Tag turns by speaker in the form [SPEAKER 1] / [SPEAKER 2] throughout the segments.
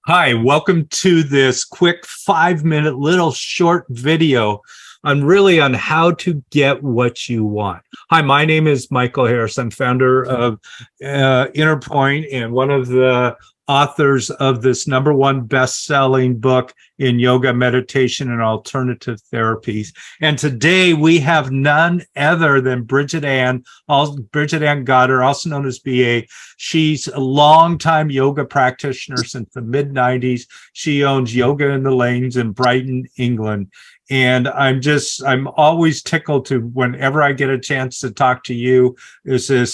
[SPEAKER 1] Hi, welcome to this quick 5-minute little short video on how to get what you want. Hi, my name is Michael Harris. I'm founder of Innerpointe and one of the authors of this #1 best-selling book in yoga, meditation, and alternative therapies. And today we have none other than BridgettAne, BridgettAne Goddard, also known as BA. She's a longtime yoga practitioner since the mid-90s. She owns Yoga in the Lanes in Brighton, England. And I'm always tickled to whenever I get a chance to talk to you,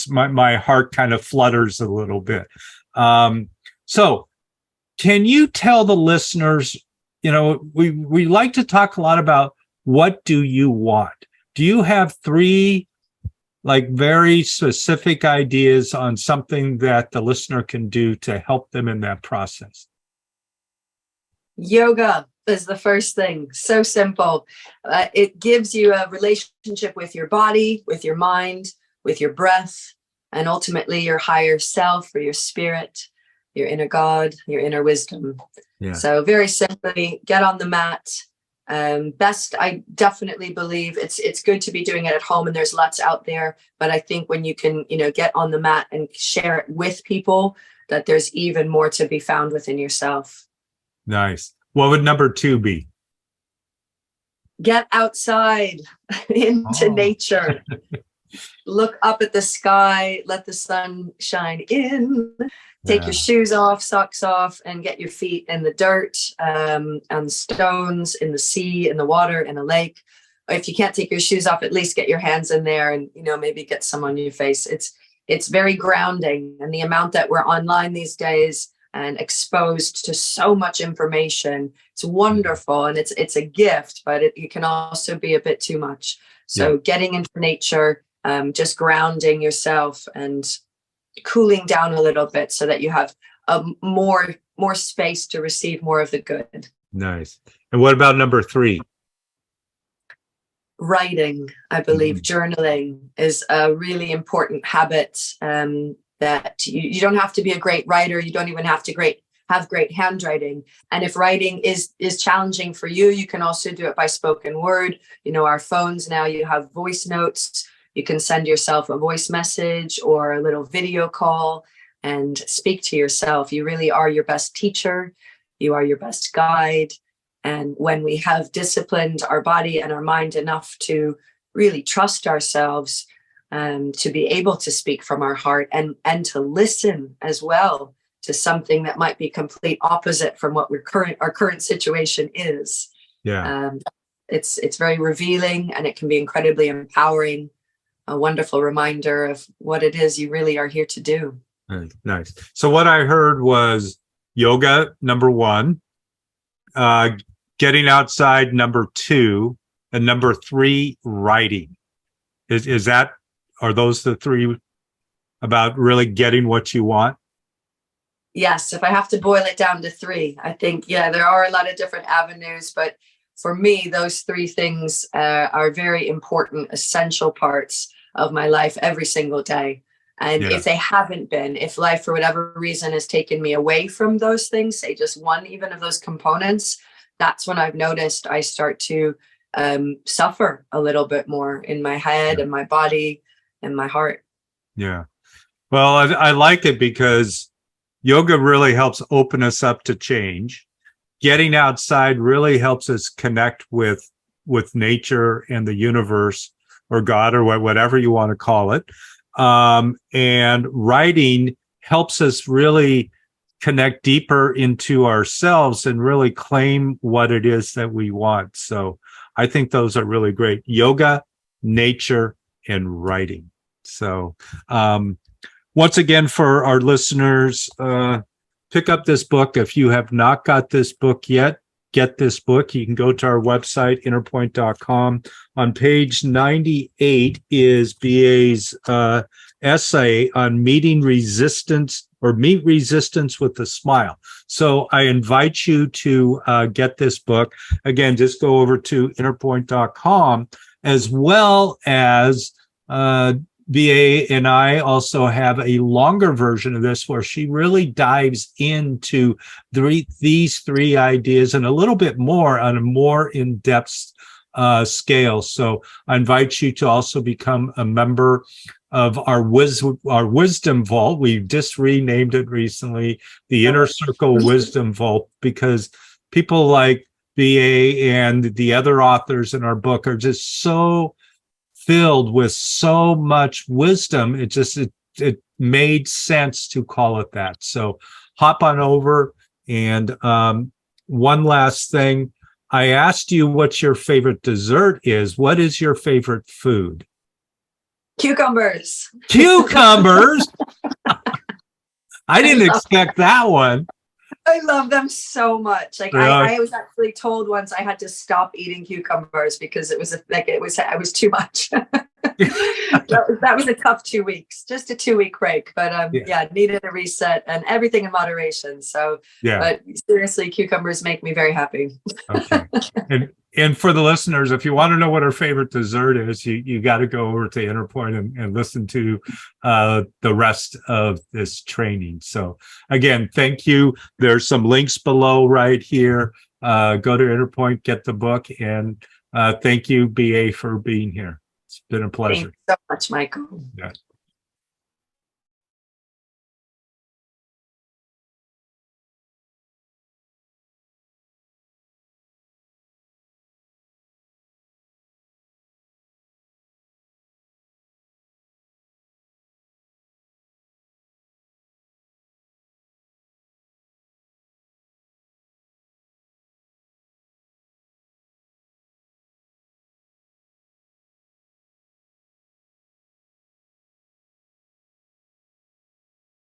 [SPEAKER 1] my heart kind of flutters a little bit. So can you tell the listeners, we like to talk a lot about what do you want? Do you have three very specific ideas on something that the listener can do to help them in that process?
[SPEAKER 2] Yoga is the first thing. So simple. It gives you a relationship with your body, with your mind, with your breath, and ultimately your higher self or your spirit, your inner God, your inner wisdom. Yeah. So very simply, get on the mat. I definitely believe it's good to be doing it at home, and there's lots out there. But I think when you can, get on the mat and share it with people, that there's even more to be found within yourself.
[SPEAKER 1] Nice. What would number 2 be?
[SPEAKER 2] Get outside into nature. Look up at the sky, let the sun shine in, take your shoes off, socks off, and get your feet in the dirt, on the stones, in the sea, in the water, in a lake. If you can't take your shoes off, at least get your hands in there and, maybe get some on your face. It's very grounding. And the amount that we're online these days and exposed to so much information, it's wonderful. And it's a gift, but it can also be a bit too much. So getting into nature, just grounding yourself and cooling down a little bit so that you have more space to receive more of the good. Nice.
[SPEAKER 1] And what about number 3?
[SPEAKER 2] Writing, I believe. Journaling is a really important habit, that you don't have to be a great writer. You don't even have to have great handwriting. And if writing is challenging for you, you can also do it by spoken word. Our phones now, you have voice notes. You can send yourself a voice message or a little video call and speak to yourself. You really are your best teacher. You are your best guide. And when we have disciplined our body and our mind enough to really trust ourselves, to be able to speak from our heart and to listen as well to something that might be complete opposite from what our current situation is. Yeah. It's very revealing, and it can be incredibly empowering. A wonderful reminder of what it is you really are here to do.
[SPEAKER 1] Nice. So what I heard was yoga, number 1, getting outside, number 2, and number 3, writing. Are those the 3 about really getting what you want?
[SPEAKER 2] Yes. If I have to boil it down to 3, I think, there are a lot of different avenues, but for me, those 3 things are very important, essential parts of my life every single day. And if they haven't been, if life for whatever reason has taken me away from those things, say just one even of those components, that's when I've noticed I start to suffer a little bit more in my head and my body and my heart.
[SPEAKER 1] Yeah. Well, I like it because yoga really helps open us up to change. Getting outside really helps us connect with nature and the universe or God or whatever you want to call it. And writing helps us really connect deeper into ourselves and really claim what it is that we want. So I think those are really great. Yoga, nature, and writing. So once again, for our listeners, pick up this book. If you have not got this book yet, get this book. You can go to our website, innerpointe.com. On page 98 is BA's essay on meeting resistance, or meet resistance with a smile. So I invite you to get this book. Again, just go over to innerpointe.com, as well as BA and I also have a longer version of this where she really dives into these three ideas and a little bit more on a more in-depth scale. So I invite you to also become a member of our Wisdom Vault. We just renamed it recently, the Inner Circle Wisdom Vault, because people like BA and the other authors in our book are just so filled with so much wisdom. It made sense to call it that. So hop on over. And one last thing, I asked you what your favorite dessert is. What is your favorite food?
[SPEAKER 2] Cucumbers.
[SPEAKER 1] Cucumbers? I didn't expect that one.
[SPEAKER 2] I love them so much. Like,
[SPEAKER 1] Really?
[SPEAKER 2] I was actually told once I had to stop eating cucumbers because it was too much. that was a tough 2 weeks, just a 2-week break. But needed a reset and everything in moderation. So but seriously, cucumbers make me very happy.
[SPEAKER 1] Okay. And for the listeners, if you want to know what our favorite dessert is, you got to go over to Innerpointe and listen to the rest of this training. So again, thank you. There's some links below right here. Go to Innerpointe, get the book, and thank you, BA, for being here. It's been a pleasure.
[SPEAKER 2] Thanks so much, Michael.
[SPEAKER 1] Yeah.